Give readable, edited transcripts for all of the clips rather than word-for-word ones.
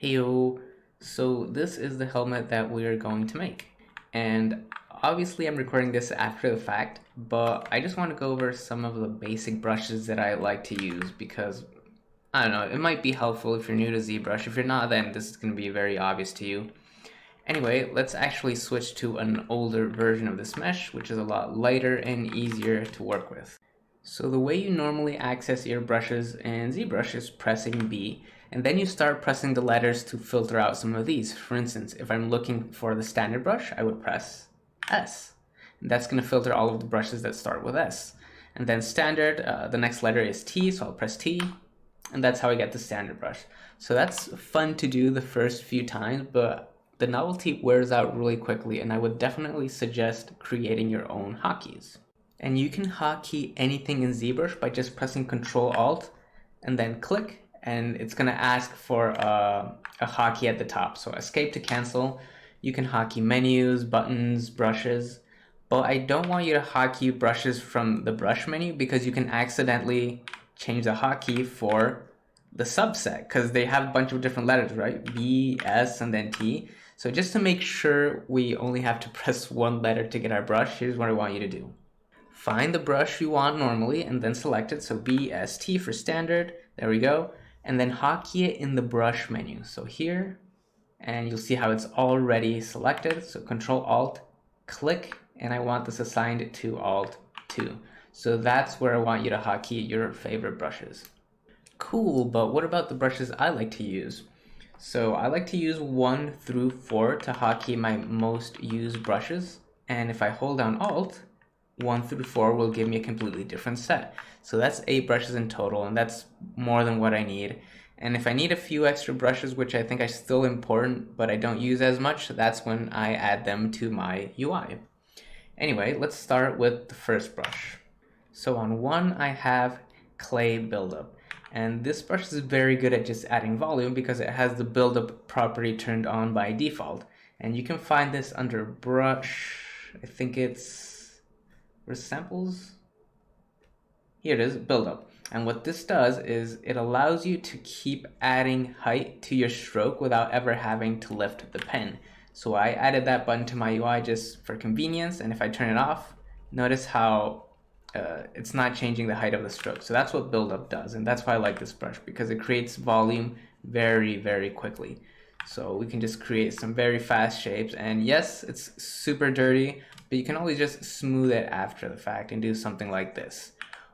Heyo, so this is the helmet that we are going to make. And obviously I'm recording this after the fact, but I just want to go over some of the basic brushes that I like to use because, I don't know, it might be helpful if you're new to ZBrush. If you're not, then this is going to be very obvious to you. Anyway, let's actually switch to an older version of this mesh, which is a lot lighter and easier to work with. So the way you normally access your brushes in ZBrush is pressing B, and then you start pressing the letters to filter out some of these. For instance, if I'm looking for the standard brush, I would press S. And that's going to filter all of the brushes that start with S. And then standard, the next letter is T, so I'll press T, and that's how I get the standard brush. So that's fun to do the first few times, but the novelty wears out really quickly, and I would definitely suggest creating your own hotkeys. And you can hotkey anything in ZBrush by just pressing Ctrl Alt and then click, and it's going to ask for a hotkey at the top. So escape to cancel. You can hotkey menus, buttons, brushes, but I don't want you to hotkey brushes from the brush menu because you can accidentally change the hotkey for the subset because they have a bunch of different letters, right? B, S, and then T. So just to make sure we only have to press one letter to get our brush, here's what I want you to do. Find the brush you want normally and then select it. So BST for standard, there we go. And then hotkey it in the brush menu. So here, and you'll see how it's already selected. So Control Alt, click, and I want this assigned to Alt 2. So that's where I want you to hotkey your favorite brushes. Cool, but what about the brushes I like to use? So I like to use 1 through 4 to hotkey my most used brushes. And if I hold down Alt, 1 through 4 will give me a completely different set. So that's 8 brushes in total, and that's more than what I need. And if I need a few extra brushes, which I think are still important, but I don't use as much, that's when I add them to my UI. Anyway, let's start with the first brush. So on 1, I have clay buildup. And this brush is very good at just adding volume because it has the buildup property turned on by default. And you can find this under brush, I think it's, where's samples? Here it is, buildup. And what this does is it allows you to keep adding height to your stroke without ever having to lift the pen. So I added that button to my UI just for convenience, and if I turn it off, notice how it's not changing the height of the stroke. So that's what buildup does, and that's why I like this brush, because it creates volume very, very quickly. So we can just create some very fast shapes, and yes, it's super dirty, but you can always just smooth it after the fact and do something like this.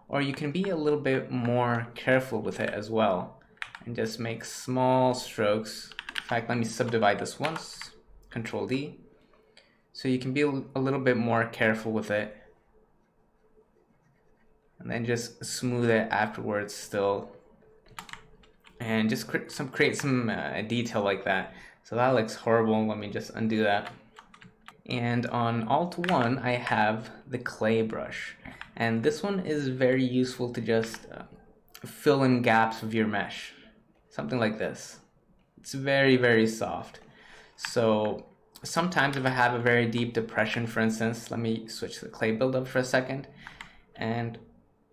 Or you can be a little bit more careful with it as well and just make small strokes. In fact, let me subdivide this once, Control D. So you can be a little bit more careful with it and then just smooth it afterwards still. And just create some detail like that. So that looks horrible. Let me just undo that. And on Alt 1, I have the clay brush. And this one is very useful to just fill in gaps of your mesh. Something like this. It's very, very soft. So sometimes if I have a very deep depression, for instance, let me switch to the clay buildup for a second. And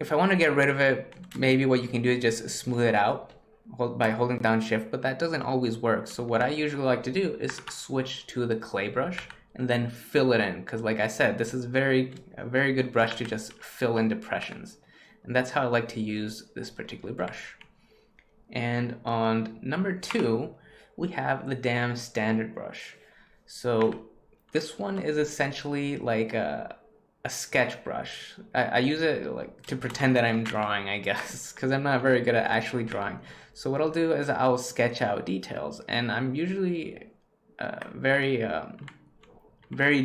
if I want to get rid of it, maybe what you can do is just smooth it out by holding down Shift, but that doesn't always work. So what I usually like to do is switch to the clay brush and then fill it in, because like I said, this is a very good brush to just fill in depressions. And that's how I like to use this particular brush. And on number 2, we have the damn standard brush. So this one is essentially like a sketch brush. I use it like to pretend that I'm drawing, I guess, because I'm not very good at actually drawing. So what I'll do is I'll sketch out details, and I'm usually very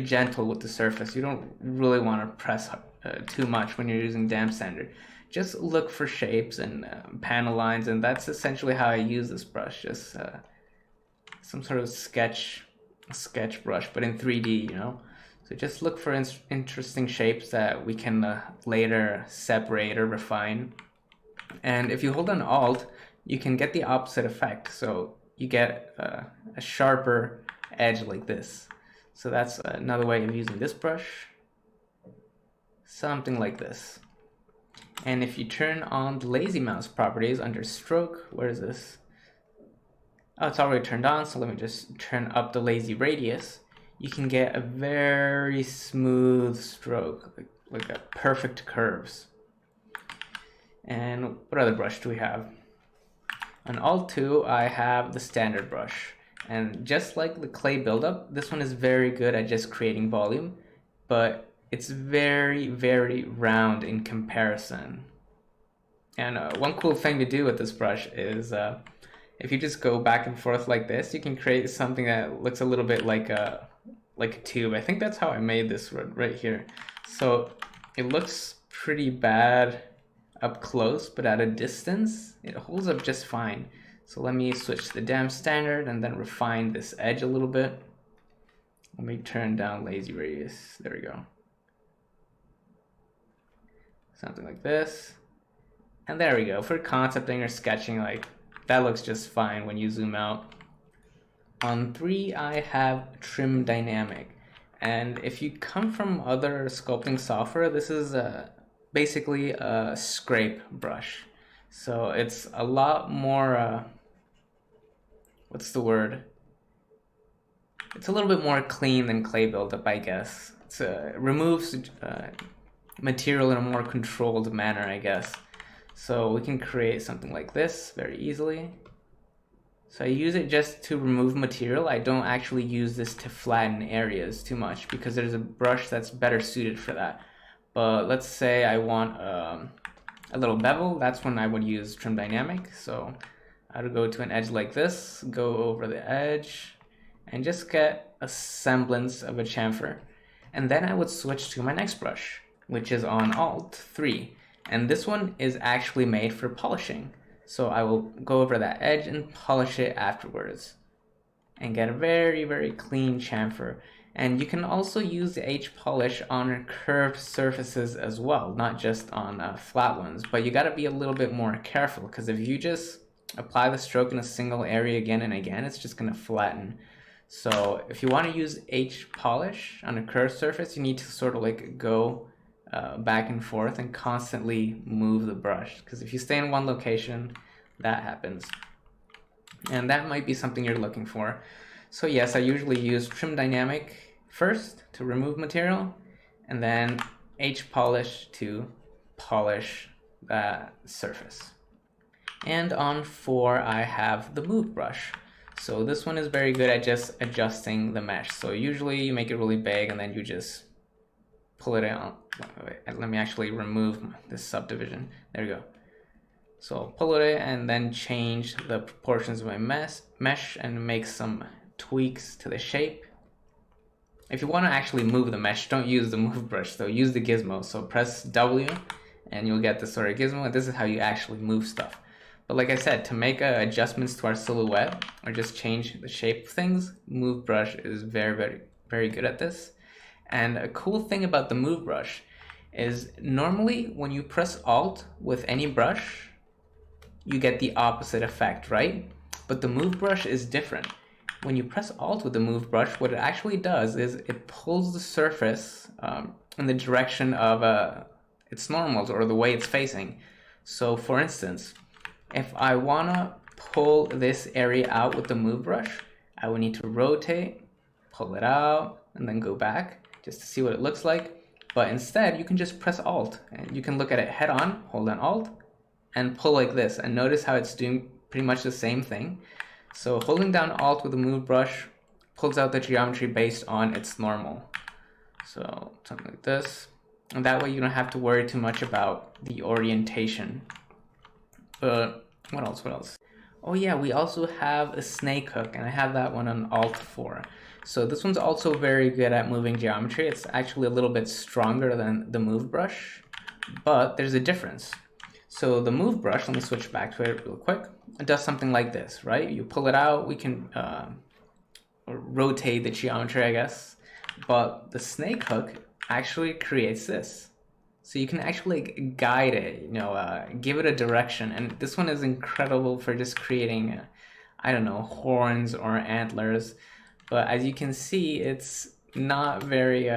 gentle with the surface. You don't really want to press too much when you're using damn standard. Just look for shapes and panel lines, and that's essentially how I use this brush. Just some sort of sketch brush, but in 3D, you know. So just look for interesting shapes that we can later separate or refine. And if you hold on Alt, you can get the opposite effect. So you get a sharper edge like this. So that's another way of using this brush. Something like this. And if you turn on the lazy mouse properties under stroke, where is this? Oh, it's already turned on, so let me just turn up the lazy radius. You can get a very smooth stroke, like a perfect curves. And what other brush do we have? On Alt 2, I have the standard brush. And just like the clay buildup, this one is very good at just creating volume, but it's very, very round in comparison. And one cool thing to do with this brush is if you just go back and forth like this, you can create something that looks a little bit like a tube. I think that's how I made this right here. So it looks pretty bad up close, but at a distance, it holds up just fine. So let me switch to the damp standard and then refine this edge a little bit. Let me turn down lazy radius. There we go. Something like this. And there we go. For concepting or sketching, like that looks just fine when you zoom out. On 3, I have trim dynamic. And if you come from other sculpting software, this is basically a scrape brush. So it's a lot more, what's the word? It's a little bit more clean than clay buildup, I guess. It removes material in a more controlled manner, I guess. So we can create something like this very easily. So I use it just to remove material. I don't actually use this to flatten areas too much because there's a brush that's better suited for that. But let's say I want a little bevel, that's when I would use trim dynamic. So I would go to an edge like this, go over the edge, and just get a semblance of a chamfer. And then I would switch to my next brush, which is on Alt 3. And this one is actually made for polishing. So I will go over that edge and polish it afterwards and get a very, very clean chamfer. And you can also use the H polish on curved surfaces as well, not just on flat ones. But you got to be a little bit more careful because if you just apply the stroke in a single area again and again, it's just going to flatten. So if you want to use H polish on a curved surface, you need to sort of like go back and forth and constantly move the brush, because if you stay in one location, that happens. And that might be something you're looking for. So yes, I usually use trim dynamic first to remove material, and then H polish to polish that surface. And on 4, I have the move brush. So this one is very good at just adjusting the mesh. So usually you make it really big and then you just pull it out. Wait, let me actually remove this subdivision. There we go. So I'll pull it and then change the proportions of my mesh and make some tweaks to the shape. If you want to actually move the mesh, don't use the move brush though, use the gizmo. So press W and you'll get this sort of gizmo, and this is how you actually move stuff. But like I said, to make adjustments to our silhouette or just change the shape of things, move brush is very, very, very good at this. And a cool thing about the move brush is normally when you press Alt with any brush, you get the opposite effect, right? But the move brush is different. When you press Alt with the move brush, what it actually does is it pulls the surface in the direction of its normals or the way it's facing. So for instance, if I wanna pull this area out with the move brush, I would need to rotate, pull it out, and then go back just to see what it looks like. But instead, you can just press Alt and you can look at it head on, hold on Alt, and pull like this. And notice how it's doing pretty much the same thing. So holding down Alt with the move brush pulls out the geometry based on its normal. So something like this. And that way you don't have to worry too much about the orientation. But what else? Oh yeah, we also have a snake hook, and I have that one on Alt 4. So this one's also very good at moving geometry. It's actually a little bit stronger than the move brush, but there's a difference. So the move brush, let me switch back to it real quick. It does something like this, right? You pull it out, we can rotate the geometry, I guess. But the snake hook actually creates this. So you can actually guide it, give it a direction. And this one is incredible for just creating, I don't know, horns or antlers. But as you can see, it's not very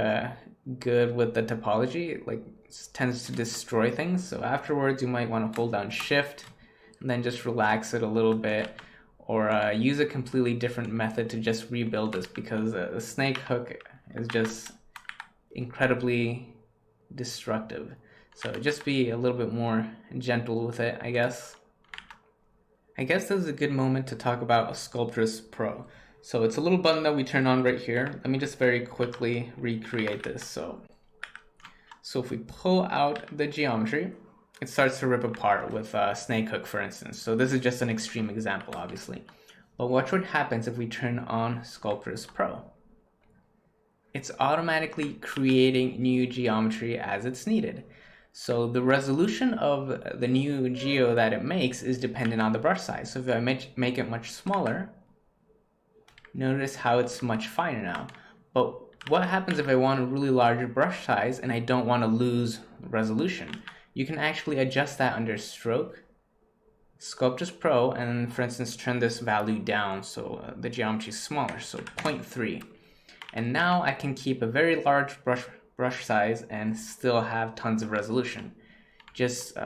good with the topology. It tends to destroy things. So afterwards, you might want to hold down Shift and then just relax it a little bit. or use a completely different method to just rebuild this, because the snake hook is just incredibly destructive. So just be a little bit more gentle with it, I guess. I guess this is a good moment to talk about Sculptris Pro. So it's a little button that we turn on right here. Let me just very quickly recreate this. So if we pull out the geometry, it starts to rip apart with snake hook, for instance. So this is just an extreme example, obviously. But watch what happens if we turn on Sculptris Pro. It's automatically creating new geometry as it's needed. So the resolution of the new geo that it makes is dependent on the brush size. So if I make it much smaller, notice how it's much finer now. But what happens if I want a really large brush size and I don't want to lose resolution? You can actually adjust that under Stroke, Sculptris Pro, and for instance turn this value down so the geometry is smaller, so 0.3. And now I can keep a very large brush size and still have tons of resolution. Just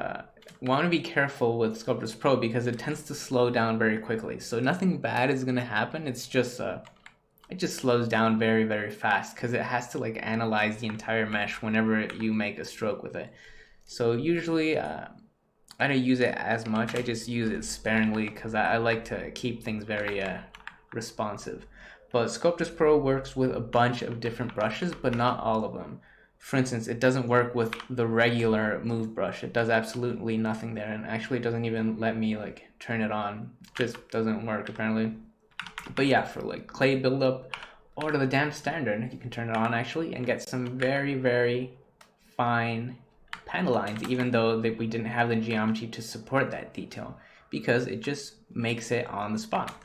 want to be careful with Sculptris Pro because it tends to slow down very quickly. So nothing bad is going to happen. It's just it just slows down very, very fast because it has to like analyze the entire mesh whenever you make a stroke with it. So usually I don't use it as much. I just use it sparingly because I like to keep things very responsive. But Sculptris Pro works with a bunch of different brushes, but not all of them. For instance, it doesn't work with the regular move brush. It does absolutely nothing there, and actually doesn't even let me like turn it on. It just doesn't work apparently. But yeah, for like clay buildup or to the damp standard, you can turn it on actually and get some very, very fine panel lines, even though we didn't have the geometry to support that detail, because it just makes it on the spot.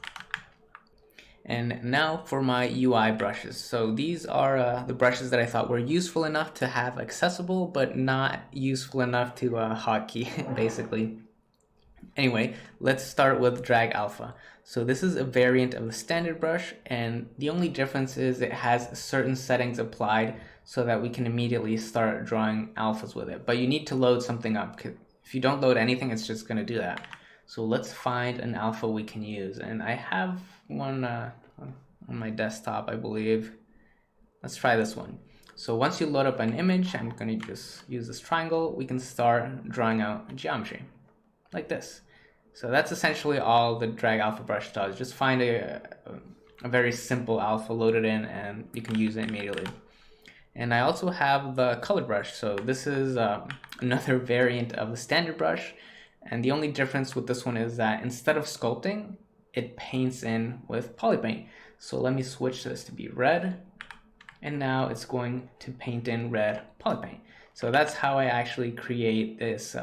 And now for my UI brushes. So these are the brushes that I thought were useful enough to have accessible, but not useful enough to hotkey, basically. Anyway, let's start with Drag Alpha. So this is a variant of the standard brush, and the only difference is it has certain settings applied so that we can immediately start drawing alphas with it. But you need to load something up. If you don't load anything, it's just going to do that. So let's find an alpha we can use, and I have one on my desktop, I believe. Let's try this one. So once you load up an image, I'm going to just use this triangle. We can start drawing out geometry like this. So that's essentially all the Drag Alpha brush does. Just find a very simple alpha, load it in, and you can use it immediately. And I also have the color brush. So this is another variant of the standard brush. And the only difference with this one is that instead of sculpting, it paints in with polypaint. So let me switch this to be red. And now it's going to paint in red polypaint. So that's how I actually create this,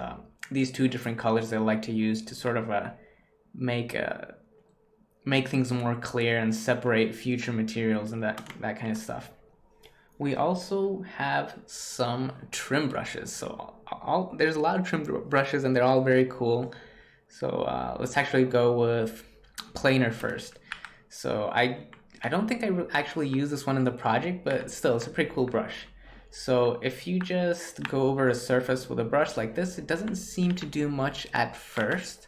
these two different colors that I like to use to sort of make things more clear and separate future materials and that kind of stuff. We also have some trim brushes. So there's a lot of trim brushes and they're all very cool. So let's actually go with planar first. So I don't think I actually use this one in the project, but still it's a pretty cool brush. So if you just go over a surface with a brush like this, it doesn't seem to do much at first.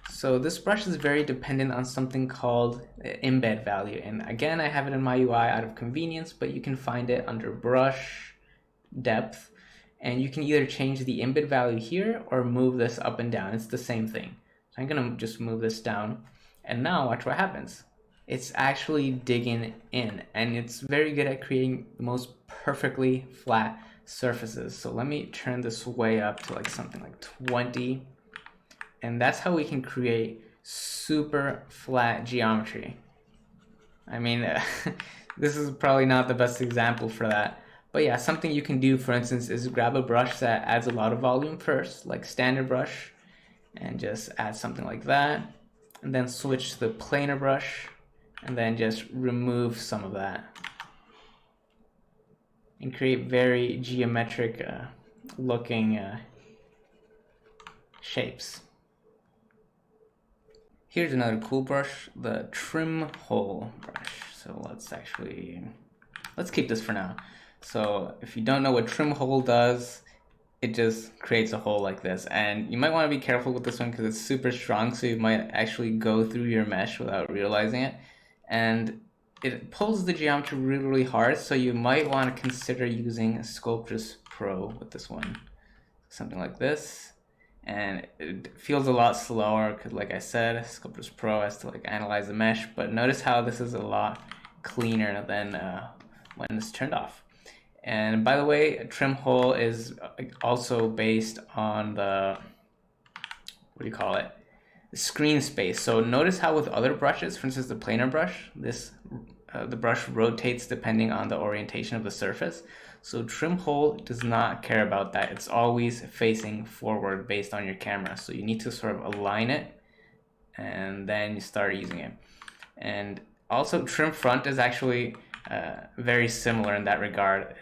So this brush is very dependent on something called embed value. And again, I have it in my UI out of convenience, but you can find it under brush depth. And you can either change the embed value here or move this up and down. It's the same thing. So I'm gonna just move this down. And now watch what happens. It's actually digging in, and it's very good at creating the most perfectly flat surfaces. So let me turn this way up to like something like 20. And that's how we can create super flat geometry. I mean, this is probably not the best example for that. But yeah, something you can do, for instance, is grab a brush that adds a lot of volume first, like standard brush, and just add something like that. And then switch to the planar brush, and then just remove some of that. And create very geometric looking shapes. Here's another cool brush, the trim hole brush. So let's keep this for now. So if you don't know what trim hole does, it just creates a hole like this. And you might want to be careful with this one because it's super strong, so you might actually go through your mesh without realizing it. And it pulls the geometry really, really hard, so you might want to consider using Sculptress Pro with this one. Something like this. And it feels a lot slower because, like I said, Sculptress Pro has to like analyze the mesh, but notice how this is a lot cleaner than when it's turned off. And by the way, trim hole is also based on the, what do you call it? The screen space. So notice how with other brushes, for instance, the planar brush, the brush rotates depending on the orientation of the surface. So trim hole does not care about that. It's always facing forward based on your camera. So you need to sort of align it and then you start using it. And also trim front is actually very similar in that regard.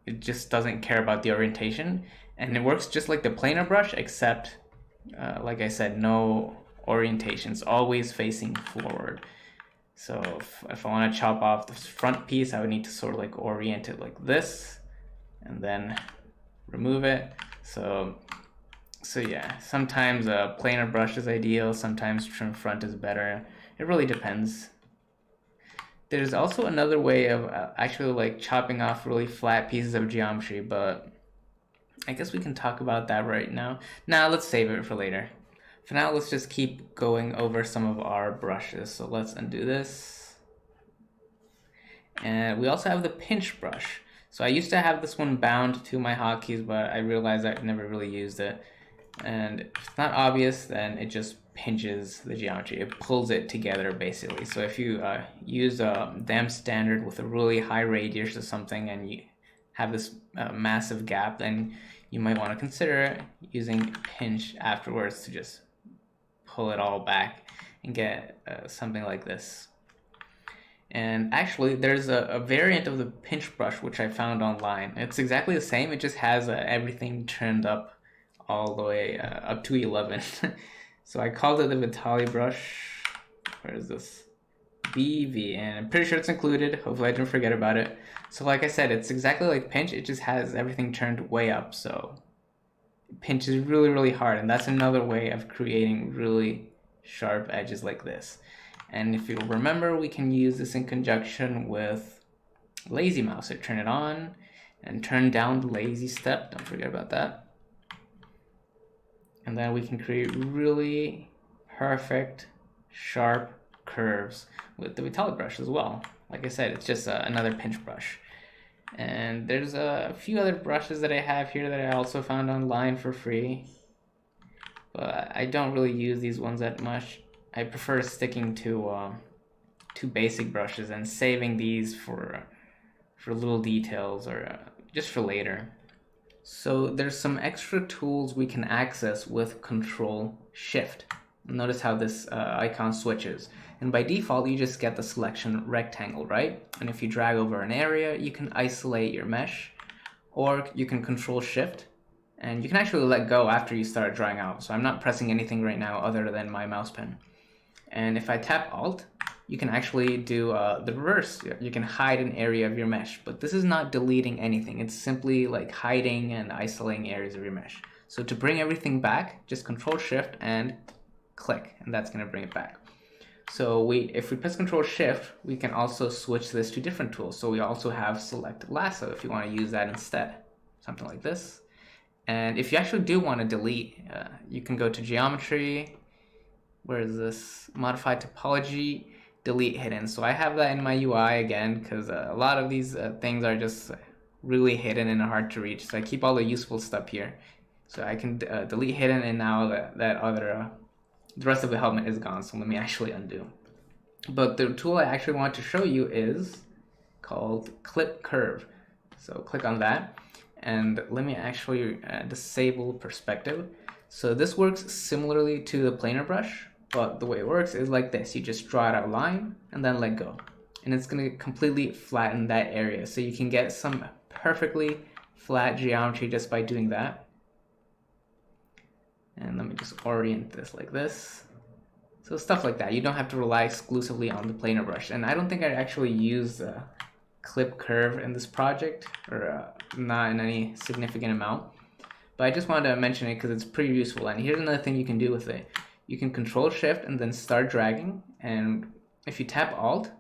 It just doesn't care about the orientation, and it works just like the planar brush, except like I said, no orientation. It's always facing forward. So if I want to chop off this front piece, I would need to sort of like orient it like this, and then remove it. So yeah, sometimes a planar brush is ideal. Sometimes trim front is better. It really depends. There's also another way of actually like chopping off really flat pieces of geometry, but I guess we can talk about that right now. Now let's save it for later. For now, let's just keep going over some of our brushes. So let's undo this. And we also have the pinch brush. So I used to have this one bound to my hotkeys, but I realized I never really used it. And if it's not obvious, then it just pinches the geometry. It pulls it together basically. So if you use a DAM standard with a really high radius or something and you have this massive gap, then you might want to consider using pinch afterwards to just pull it all back and get something like this. And actually there's a variant of the pinch brush which I found online. It's exactly the same, it just has everything turned up all the way up to 11. So I called it the Vitali brush. Where is this? BV, and I'm pretty sure it's included. Hopefully I didn't forget about it. So like I said, it's exactly like pinch, it just has everything turned way up, so pinch is really, really hard, and that's another way of creating really sharp edges like this. And if you'll remember, we can use this in conjunction with lazy mouse. So turn it on and turn down the lazy step, don't forget about that. And then we can create really perfect, sharp curves with the Vitali brush as well. Like I said, it's just another pinch brush. And there's a few other brushes that I have here that I also found online for free, but I don't really use these ones that much. I prefer sticking to basic brushes and saving these for little details or just for later. So there's some extra tools we can access with Control Shift. Notice how this icon switches. And by default, you just get the selection rectangle, right? And if you drag over an area, you can isolate your mesh, or you can Control Shift, and you can actually let go after you start drawing out. So I'm not pressing anything right now other than my mouse pen. And if I tap Alt, you can actually do the reverse. You can hide an area of your mesh, but this is not deleting anything. It's simply like hiding and isolating areas of your mesh. So to bring everything back, just Control Shift and click, and that's going to bring it back. So if we press Control Shift, we can also switch this to different tools. So we also have Select Lasso if you want to use that instead, something like this. And if you actually do want to delete, you can go to Geometry. Where is this? Modify Topology, Delete Hidden. So I have that in my UI again because a lot of these things are just really hidden and hard to reach. So I keep all the useful stuff here. So I can delete hidden, and now the rest of the helmet is gone. So let me actually undo. But the tool I actually want to show you is called Clip Curve. So click on that, and let me actually disable perspective. So this works similarly to the planar brush, but the way it works is like this. You just draw out a line and then let go. And it's going to completely flatten that area. So you can get some perfectly flat geometry just by doing that. And let me just orient this like this. So stuff like that. You don't have to rely exclusively on the planar brush. And I don't think I actually use Clip Curve in this project, or not in any significant amount. but I just wanted to mention it because it's pretty useful. And here's another thing you can do with it. You can Control Shift and then start dragging, and if you tap Alt,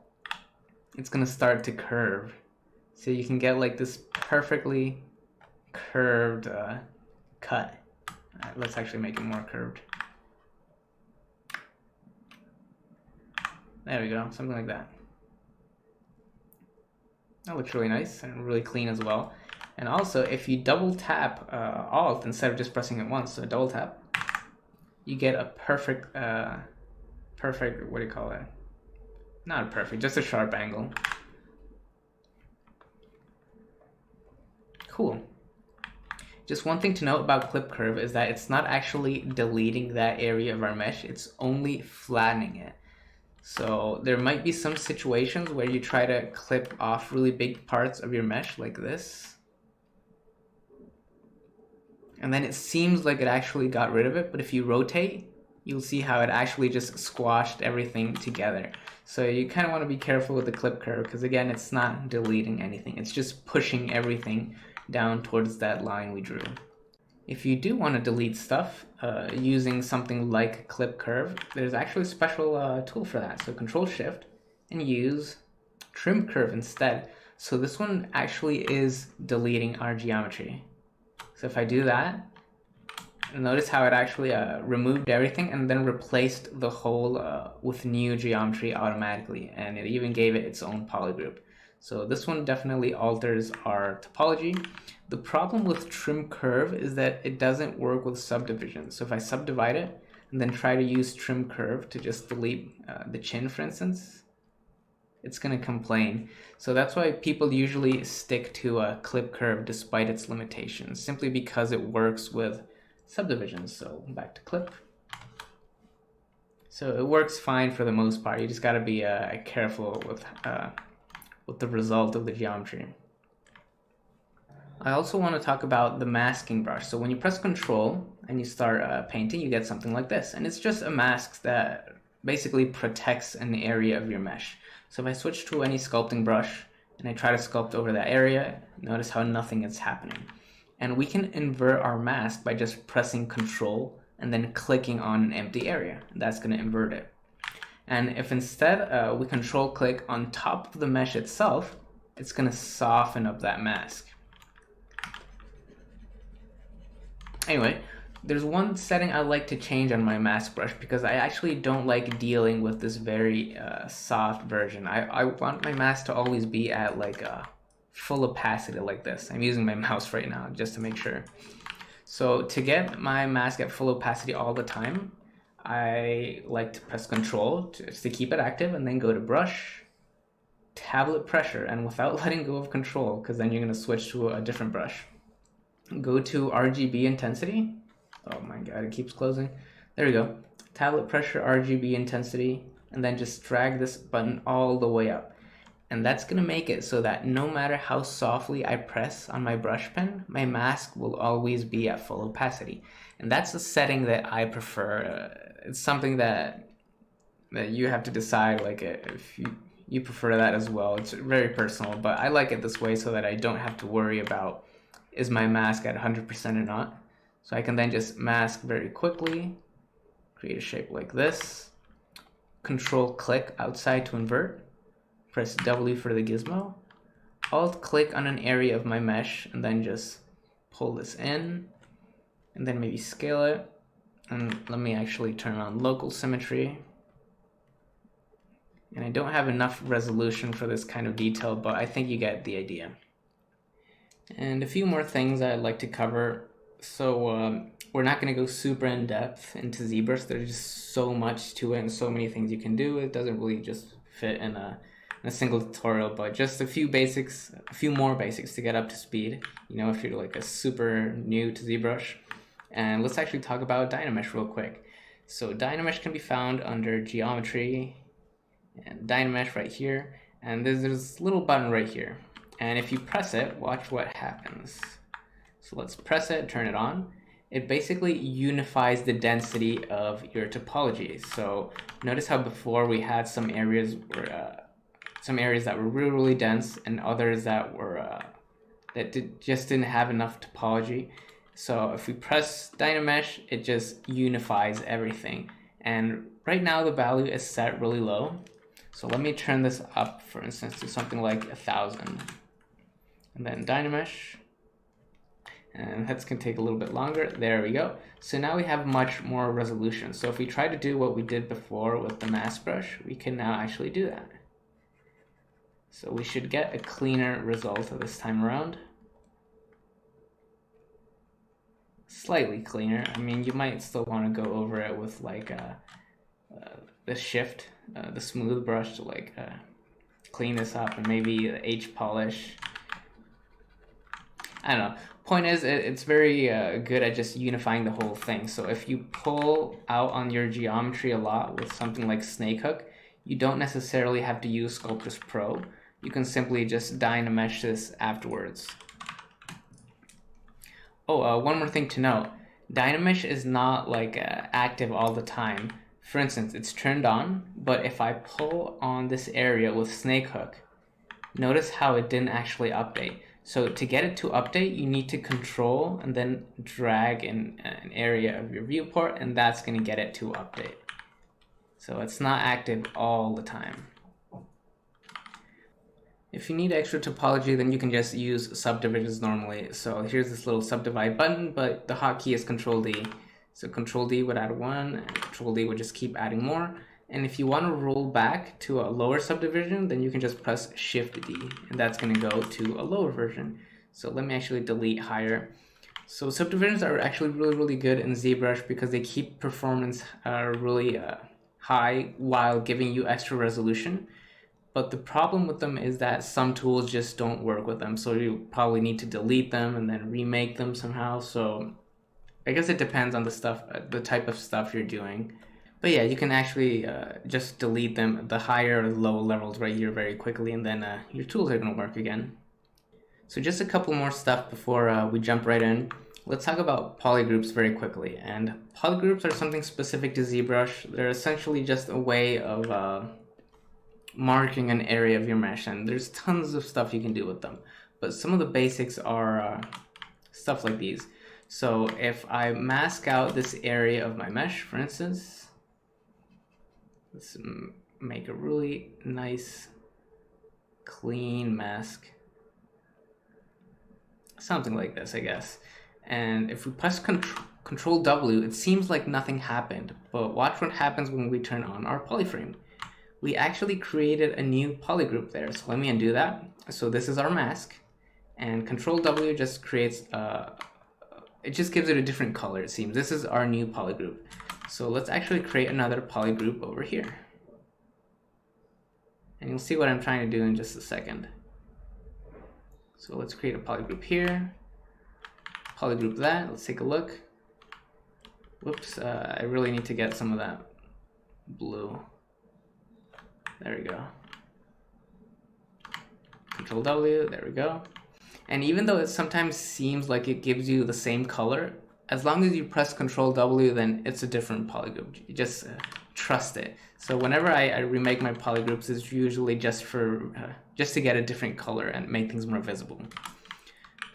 it's gonna start to curve. So you can get like this perfectly curved cut. Let's actually make it more curved. There we go, something like that. That looks really nice and really clean as well. And also, if you double tap Alt instead of just pressing it once, so double tap, you get a perfect, what do you call it? Not a perfect, just a sharp angle. Cool. Just one thing to note about clip curve is that it's not actually deleting that area of our mesh, it's only flattening it. So there might be some situations where you try to clip off really big parts of your mesh like this, and then it seems like it actually got rid of it, but if you rotate, you'll see how it actually just squashed everything together. So you kind of want to be careful with the clip curve, because again, it's not deleting anything, it's just pushing everything down towards that line we drew. If you do want to delete stuff using something like clip curve, there's actually a special tool for that. So Control Shift and use trim curve instead. So this one actually is deleting our geometry. So if I do that, notice how it actually removed everything and then replaced the whole with new geometry automatically, and it even gave it its own polygroup. So this one definitely alters our topology. The problem with trim curve is that it doesn't work with subdivisions. So if I subdivide it and then try to use trim curve to just delete the chin, for instance, it's going to complain. So that's why people usually stick to a clip curve despite its limitations, simply because it works with subdivisions. So back to clip. So it works fine for the most part. You just got to be careful with the result of the geometry. I also want to talk about the masking brush. So when you press Control and you start painting, you get something like this, and it's just a mask that basically protects an area of your mesh. So if I switch to any sculpting brush and I try to sculpt over that area, notice how nothing is happening. And we can invert our mask by just pressing Control and then clicking on an empty area. That's going to invert it. And if instead we Control click on top of the mesh itself, it's going to soften up that mask. Anyway, there's one setting I like to change on my mask brush because I actually don't like dealing with this very soft version. I want my mask to always be at like full opacity like this. I'm using my mouse right now just to make sure. So to get my mask at full opacity all the time, I like to press Control just to keep it active and then go to Brush, Tablet Pressure, and without letting go of Control, because then you're going to switch to a different brush, go to RGB Intensity. Oh my god, it keeps closing. There we go. Tablet Pressure, RGB Intensity, and then just drag this button all the way up. And that's going to make it so that no matter how softly I press on my brush pen, my mask will always be at full opacity. And that's a setting that I prefer. It's something that you have to decide, like if you prefer that as well. It's very personal, but I like it this way so that I don't have to worry about is my mask at 100% or not. So I can then just mask very quickly, create a shape like this, Control click outside to invert, press W for the gizmo, Alt click on an area of my mesh, and then just pull this in, and then maybe scale it. And let me actually turn on local symmetry. And I don't have enough resolution for this kind of detail, but I think you get the idea. And a few more things I'd like to cover. So we're not going to go super in depth into ZBrush. There's just so much to it and so many things you can do. It doesn't really just fit in a single tutorial, but just a few more basics to get up to speed, you know, if you're like a super new to ZBrush. And let's actually talk about Dynamesh real quick. So Dynamesh can be found under Geometry and Dynamesh right here, and there's this little button right here. And if you press it, watch what happens. So let's press it, turn it on. It basically unifies the density of your topology. So notice how before we had some areas that were really, really dense and others that were just didn't have enough topology. So if we press Dynamesh, it just unifies everything. And right now the value is set really low. So let me turn this up, for instance, to something like 1,000. And then Dynamesh. And that's going to take a little bit longer. There we go. So now we have much more resolution. So if we try to do what we did before with the mask brush, we can now actually do that. So we should get a cleaner result this time around. Slightly cleaner. I mean, you might still want to go over it with like the shift, the smooth brush to like clean this up, and maybe the H polish. I don't know. Point is, it's very good at just unifying the whole thing. So if you pull out on your geometry a lot with something like Snakehook, you don't necessarily have to use Sculptris Pro. You can simply just Dynamesh this afterwards. Oh, one more thing to note. Dynamesh is not like active all the time. For instance, it's turned on, but if I pull on this area with Snakehook, notice how it didn't actually update. So to get it to update, you need to control and then drag in an area of your viewport, and that's going to get it to update. So it's not active all the time. If you need extra topology, then you can just use subdivisions normally. So here's this little subdivide button, but the hotkey is Control D. So Control D would add 1, and Control D would just keep adding more. And if you want to roll back to a lower subdivision, then you can just press Shift D, and that's going to go to a lower version. So let me actually delete higher. So subdivisions are actually really good in ZBrush because they keep performance really high while giving you extra resolution. But the problem with them is that some tools just don't work with them. So you probably need to delete them and then remake them somehow. So I guess it depends on the type of stuff you're doing. But yeah, you can actually just delete them, the higher or low levels right here very quickly, and then your tools are going to work again. So just a couple more stuff before we jump right in. Let's talk about polygroups very quickly. And polygroups are something specific to ZBrush. They're essentially just a way of marking an area of your mesh, and there's tons of stuff you can do with them. But some of the basics are stuff like these. So if I mask out this area of my mesh, for instance, let's make a really nice, clean mask. Something like this, I guess. And if we press Control W, it seems like nothing happened. But watch what happens when we turn on our polyframe. We actually created a new polygroup there. So let me undo that. So this is our mask. And Control W just creates, it just gives it a different color, it seems. This is our new polygroup. So let's actually create another polygroup over here. And you'll see what I'm trying to do in just a second. So let's create a polygroup here. Polygroup that, let's take a look. Whoops, I really need to get some of that blue. There we go. Control W, there we go. And even though it sometimes seems like it gives you the same color, as long as you press Control W, then it's a different polygroup. You just trust it. So whenever I remake my polygroups, it's usually just to get a different color and make things more visible.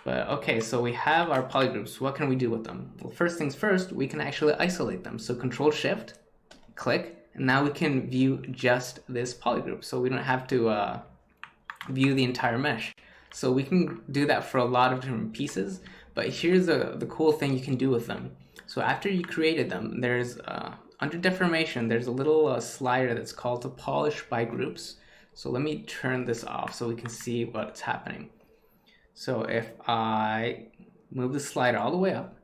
But okay, so we have our polygroups. What can we do with them? Well, first things first, we can actually isolate them. So Control Shift, click, and now we can view just this polygroup. So we don't have to view the entire mesh. So we can do that for a lot of different pieces, but here's the cool thing you can do with them. So after you created them, there's under deformation, there's a little slider that's called to polish by groups. So let me turn this off so we can see what's happening. So if I move the slider all the way up,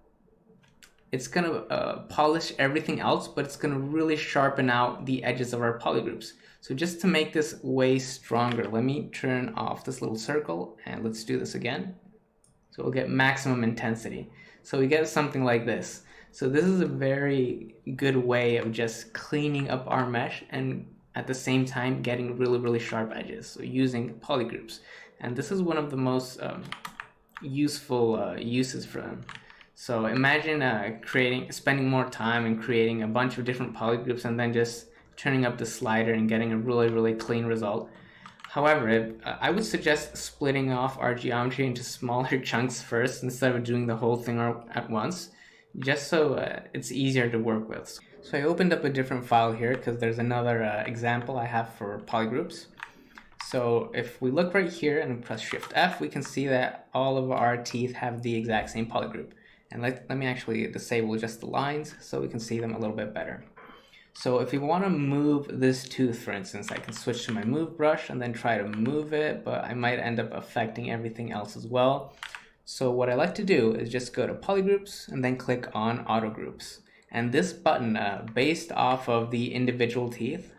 it's gonna polish everything else, but it's gonna really sharpen out the edges of our polygroups. So just to make this way stronger, let me turn off this little circle and let's do this again. So we'll get maximum intensity. So we get something like this. So this is a very good way of just cleaning up our mesh and at the same time getting really sharp edges. So using polygroups. And this is one of the most useful uses for them. So imagine spending more time and creating a bunch of different polygroups and then just turning up the slider and getting a really clean result. However, I would suggest splitting off our geometry into smaller chunks first instead of doing the whole thing at once, just so it's easier to work with. So I opened up a different file here because there's another example I have for polygroups. So if we look right here and press Shift F, we can see that all of our teeth have the exact same polygroup. And let me actually disable just the lines so we can see them a little bit better. So if we want to move this tooth, for instance, I can switch to my move brush and then try to move it, but I might end up affecting everything else as well. So what I like to do is just go to polygroups and then click on auto groups. And this button, based off of the individual teeth,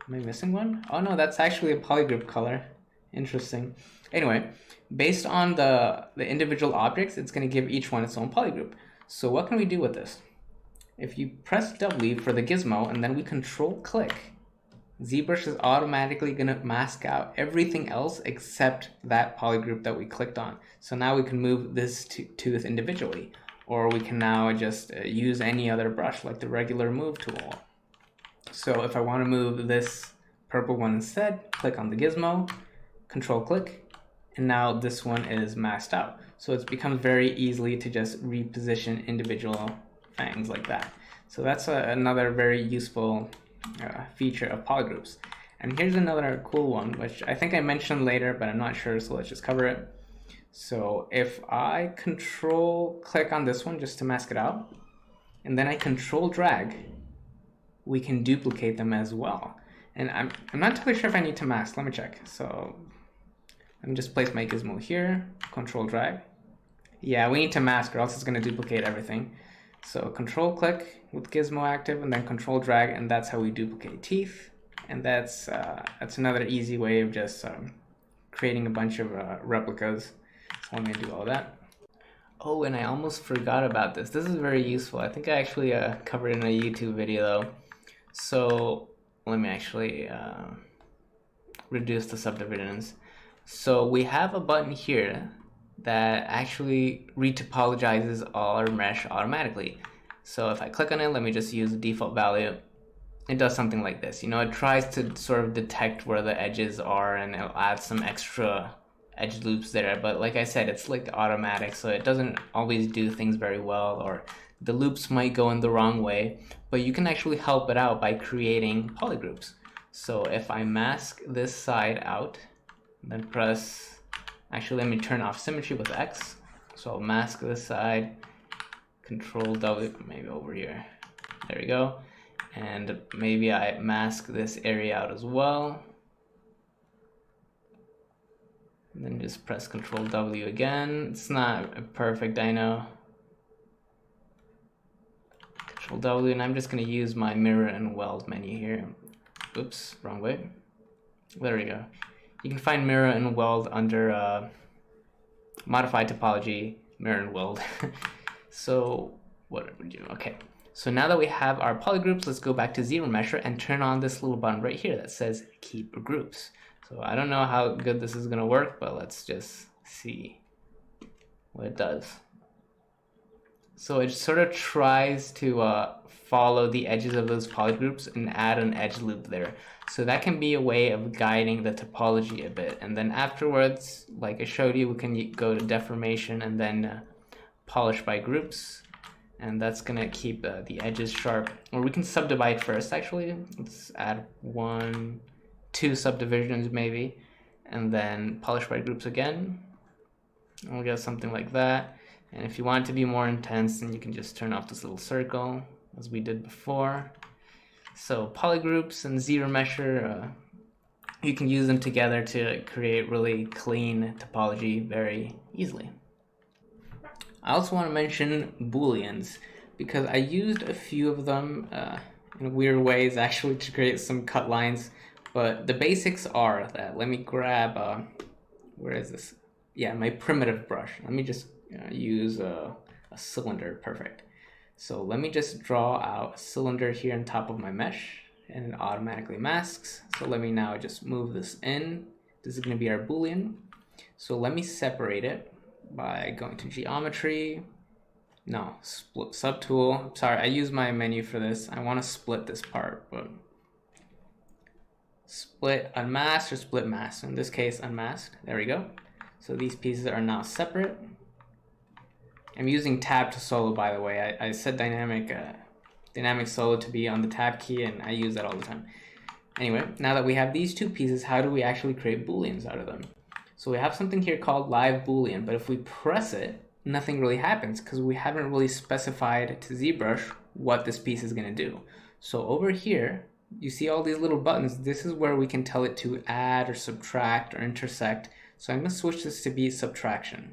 am I missing one? Oh no, that's actually a polygroup color. Interesting. Anyway, based on the individual objects, it's going to give each one its own polygroup. So what can we do with this? If you press W for the gizmo and then we control click, ZBrush is automatically going to mask out everything else except that polygroup that we clicked on. So now we can move this tooth individually, or we can now just use any other brush like the regular move tool. So if I want to move this purple one instead, click on the gizmo, control click, and now this one is masked out. So it's become very easily to just reposition individual fangs like that. So that's another very useful feature of polygroups. And here's another cool one, which I think I mentioned later, but I'm not sure, so let's just cover it. So if I control click on this one just to mask it out, and then I control drag, we can duplicate them as well. And I'm not totally sure if I need to mask. Let me check. So let me just place my gizmo here, control drag. Yeah, we need to mask or else it's going to duplicate everything. So control click with gizmo active and then control drag, and that's how we duplicate teeth. And that's another easy way of just creating a bunch of replicas. So I'm going to do all that. Oh, and I almost forgot about this. This is very useful. I think I actually covered it in a YouTube video though. So let me actually reduce the subdivisions. So we have a button here that actually retopologizes all our mesh automatically. So if I click on it, let me just use the default value. It does something like this. You know, it tries to sort of detect where the edges are and it'll add some extra edge loops there. But like I said, it's like automatic, so it doesn't always do things very well, or the loops might go in the wrong way. But you can actually help it out by creating polygroups. So if I mask this side out, then press, actually let me turn off symmetry with X. So I'll mask this side, control W, maybe over here. There we go. And maybe I mask this area out as well. And then just press control W again. It's not perfect, I know. Control W, and I'm just gonna use my mirror and weld menu here. Oops, wrong way. There we go. You can find mirror and weld under modified topology, mirror and weld. So what did we do? Okay. So now that we have our polygroups, let's go back to ZBrush and turn on this little button right here that says keep groups. So I don't know how good this is gonna work, but let's just see what it does. So it sort of tries to follow the edges of those polygroups and add an edge loop there. So that can be a way of guiding the topology a bit. And then afterwards, like I showed you, we can go to deformation and then polish by groups. And that's gonna keep the edges sharp. Or we can subdivide first, actually. Let's add 1, 2 subdivisions maybe. And then polish by groups again. And we'll get something like that. And if you want it to be more intense, then you can just turn off this little circle, as we did before. So polygroups and ZBrush, you can use them together to create really clean topology very easily. I also want to mention booleans, because I used a few of them in weird ways actually to create some cut lines, but the basics are that, let me grab, where is this? Yeah, my primitive brush. Let me just use a cylinder, perfect. So let me just draw out a cylinder here on top of my mesh, and it automatically masks. So let me now just move this in. This is going to be our boolean. So let me separate it by going to geometry. No, split subtool. Sorry, I use my menu for this. I want to split this part, but split unmasked or split masked. In this case, unmasked. There we go. So these pieces are now separate. I'm using tab to solo, by the way. I set dynamic solo to be on the tab key, and I use that all the time. Anyway, now that we have these two pieces, how do we actually create booleans out of them? So we have something here called live boolean, but if we press it, nothing really happens because we haven't really specified to ZBrush what this piece is going to do. So over here, you see all these little buttons. This is where we can tell it to add or subtract or intersect. So I'm going to switch this to be subtraction.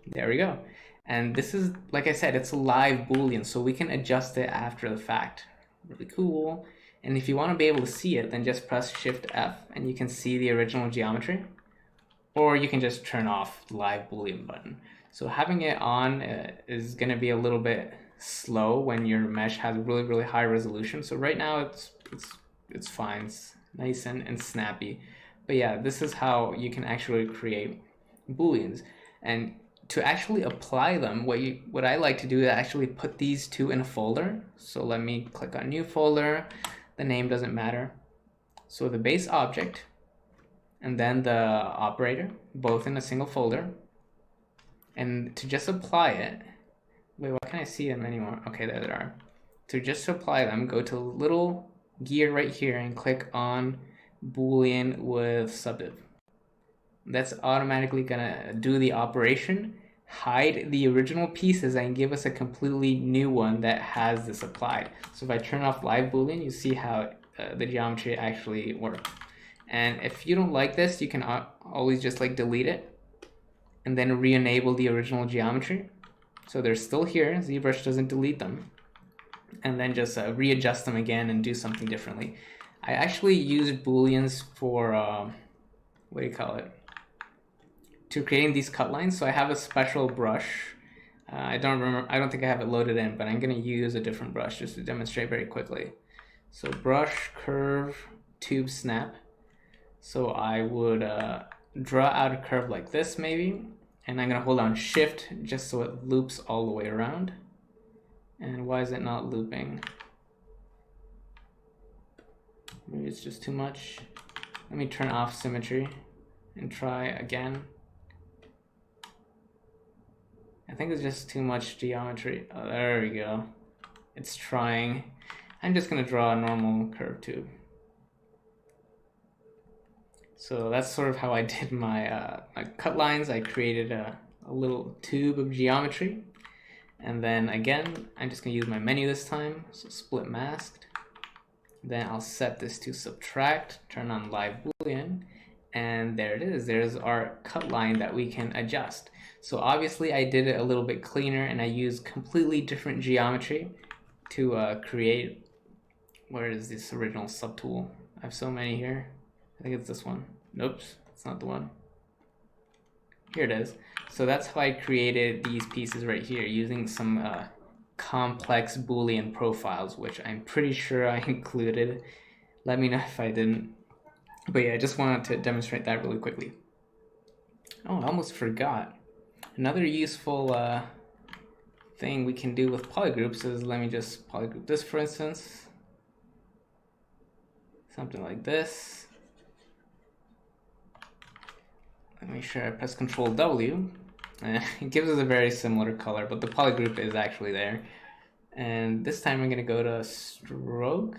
There we go. And this is, like I said, it's a live boolean, so we can adjust it after the fact. Really cool. And if you want to be able to see it, then just press Shift F and you can see the original geometry. Or you can just turn off the live boolean button. So having it on is going to be a little bit slow when your mesh has really high resolution. So right now it's fine. It's nice and snappy. But yeah, this is how you can actually create booleans. And to actually apply them, what I like to do is actually put these two in a folder. So let me click on new folder. The name doesn't matter. So the base object and then the operator, both in a single folder. And to just apply it, wait, why can't I see them anymore? Okay, there they are. To just apply them, go to the little gear right here and click on Boolean with subdiv. That's automatically gonna do the operation, hide the original pieces, and give us a completely new one that has this applied. So if I turn off live boolean, you see how the geometry actually works. And if you don't like this, you can always just like delete it and then re-enable the original geometry. So they're still here, ZBrush doesn't delete them. And then just readjust them again and do something differently. I actually used booleans for, what do you call it? To creating these cut lines. So I have a special brush. I don't think I have it loaded in, but I'm gonna use a different brush just to demonstrate very quickly. So brush, curve, tube, snap. So I would draw out a curve like this maybe, and I'm gonna hold down Shift just so it loops all the way around. And why is it not looping? Maybe it's just too much. Let me turn off symmetry and try again. I think it's just too much geometry. Oh, there we go. It's trying. I'm just gonna draw a normal curve tube. So that's sort of how I did my, my cut lines. I created a little tube of geometry. And then again, I'm just gonna use my menu this time. So split masked. Then I'll set this to subtract, turn on live boolean, and there it is. There's our cut line that we can adjust. So obviously I did it a little bit cleaner and I used completely different geometry to create, where is this original subtool? I have so many here. I think it's this one. Nope, it's not the one. Here it is. So that's how I created these pieces right here using some complex Boolean profiles, which I'm pretty sure I included. Let me know if I didn't. But yeah, I just wanted to demonstrate that really quickly. Oh, I almost forgot. Another useful thing we can do with polygroups is, let me just polygroup this for instance. Something like this. Let me make sure I press Control W. It gives us a very similar color, but the polygroup is actually there. And this time I'm going to go to stroke.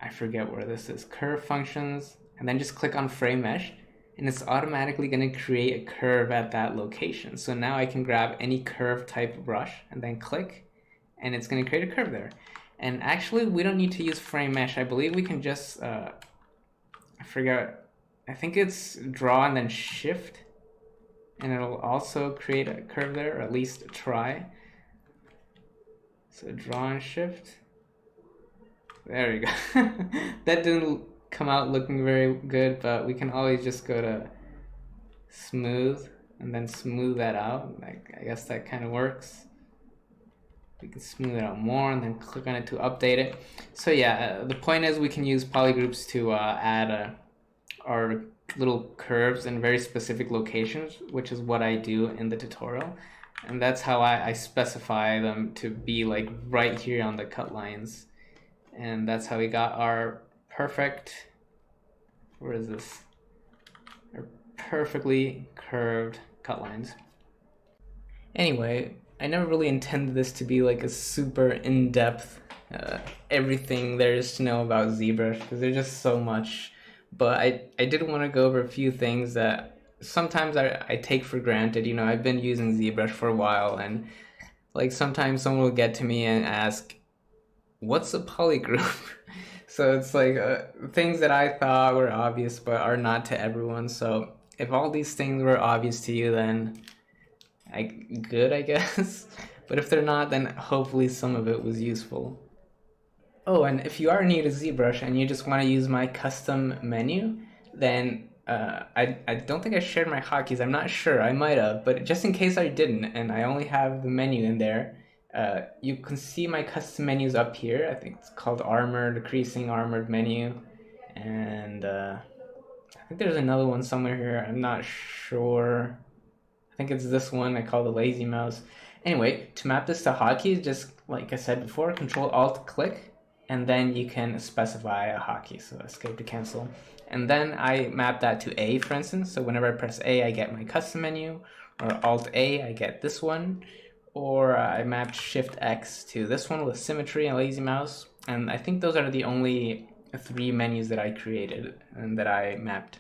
I forget where this is. Curve functions, and then just click on frame mesh, and it's automatically going to create a curve at that location. So now I can grab any curve type brush and then click, and it's going to create a curve there. And actually, we don't need to use frame mesh. I believe we can just, I forget. I think it's draw and then shift, and it'll also create a curve there, or at least try. So draw and shift. There we go. That didn't come out looking very good, but we can always just go to smooth and then smooth that out. Like, I guess that kind of works. We can smooth it out more and then click on it to update it. So yeah, the point is we can use polygroups to add our little curves in very specific locations, which is what I do in the tutorial. And that's how I specify them to be like right here on the cut lines. And that's how we got our perfect, where is this? Or perfectly curved cut lines. Anyway, I never really intended this to be like a super in-depth everything there is to know about ZBrush because there's just so much. But I did want to go over a few things that sometimes I take for granted. You know, I've been using ZBrush for a while, and like sometimes someone will get to me and ask, "What's a polygroup?" So it's like things that I thought were obvious but are not to everyone. So if all these things were obvious to you, then good, I guess. But if they're not, then hopefully some of it was useful. Oh, and if you are new to ZBrush and you just want to use my custom menu, then I don't think I shared my hotkeys. I'm not sure. I might have, but just in case I didn't, and I only have the menu in there, you can see my custom menus up here. I think it's called Armored, Decreasing Armored Menu, and I think there's another one somewhere here. I'm not sure. I think it's this one I call the lazy mouse. Anyway, to map this to hotkeys, just like I said before, Control Alt click, and then you can specify a hotkey. So escape to cancel. And then I map that to A, for instance. So whenever I press A, I get my custom menu, or Alt A, I get this one. Or I mapped Shift X to this one with symmetry and lazy mouse. And I think those are the only 3 menus that I created and that I mapped.